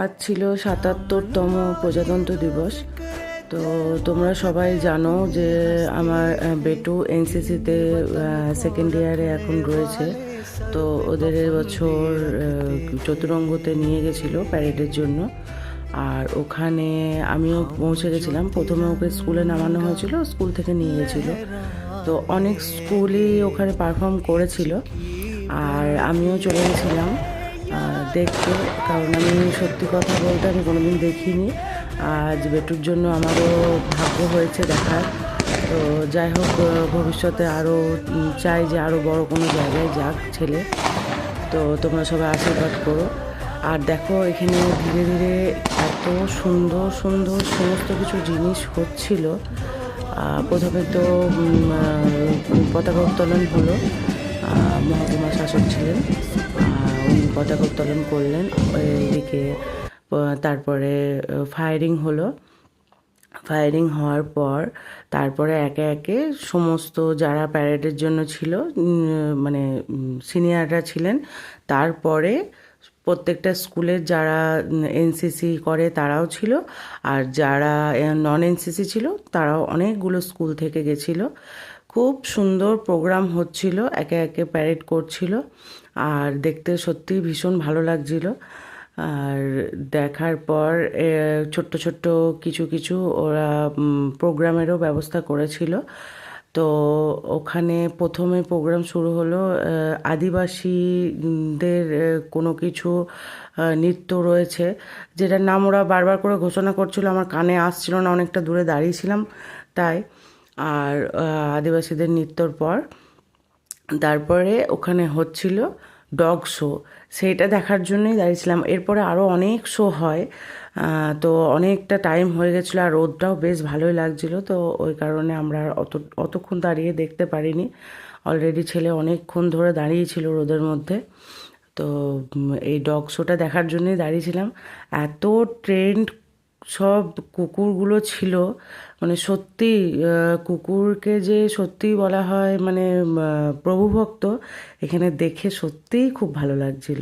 আজ ছিল ৭৭তম প্রজাতন্ত্র দিবস। তো তোমরা সবাই জানো যে আমার বেটু এনসিসিতে সেকেন্ড ইয়ারে এখন রয়েছে। তো ওদের এবছর চতুরঙ্গতে নিয়ে গেছিলো প্যারেডের জন্য। আর ওখানে আমিও পৌঁছে গেছিলাম। প্রথমে ওকে স্কুলে নামানো হয়েছিল, স্কুল থেকে নিয়ে গেছিলো। তো অনেক স্কুলই ওখানে পারফর্ম করেছিল, আর আমিও চলে গেছিলাম দেখতে। কারণ আমি সত্যি কথা বলতে আমি কোনোদিন দেখিনি। আজ বেটুর জন্য আমারও ভাগ্য হয়েছে দেখার। তো যাই হোক, ভবিষ্যতে আরও চাই যে আরও বড় কোনো জায়গায় যাক ছেলে। তো তোমরা সবাই আশীর্বাদ করো। আর দেখো, এখানে ধীরে ধীরে এত সুন্দর সুন্দর সমস্ত কিছু জিনিস হচ্ছিল। প্রথমে তো পতাকা উত্তোলন হলো। মহকুমা শাসক ছিলেন, উনি পতাকা উত্তোলন করলেন এইদিকে। তারপরে ফায়ারিং হলো। ফায়ারিং হওয়ার পর তারপরে একে একে সমস্ত যারা প্যারেডের জন্য ছিল, মানে সিনিয়ররা ছিলেন, তারপরে প্রত্যেকটা স্কুলের যারা এনসিসি করে তারাও ছিল, আর যারা নন এনসিসি ছিল তারাও অনেকগুলো স্কুল থেকে গেছিলো। খুব সুন্দর প্রোগ্রাম হচ্ছিল, একে একে প্যারেড করছিল, আর দেখতে সত্যিই ভীষণ ভালো লাগছিল। আর দেখার পর ছোট্ট ছোট্ট কিছু কিছু ওরা প্রোগ্রামেরও ব্যবস্থা করেছিল। তো ওখানে প্রথমে প্রোগ্রাম শুরু হলো আদিবাসীদের কোনো কিছু নৃত্য রয়েছে, যেটার নাম ওরা বারবার করে ঘোষণা করছিল, আমার কানে আসছিল না, অনেকটা দূরে দাঁড়িয়েছিলাম তাই। আর আদিবাসীদের নৃত্যর পর তারপরে ওখানে হচ্ছিল ডগ শো, সেইটা দেখার জন্যই দাঁড়িয়েছিলাম। এরপরে আরও অনেক শো হয়। তো অনেকটা টাইম হয়ে গেছিলো, আর রোদটাও বেশ ভালোই লাগছিলো। তো ওই কারণে আমরা আর অতক্ষণ দাঁড়িয়ে দেখতে পারিনি। অলরেডি ছেলে অনেকক্ষণ ধরে দাঁড়িয়েছিল রোদের মধ্যে। তো এই ডগ শোটা দেখার জন্যই দাঁড়িয়েছিলাম। এত ট্রেন্ড সব কুকুরগুলো ছিল, মানে সত্যি কুকুরকে যে সত্যিই বলা হয় মানে প্রভুভক্ত, এখানে দেখে সত্যিই খুব ভালো লাগছিল।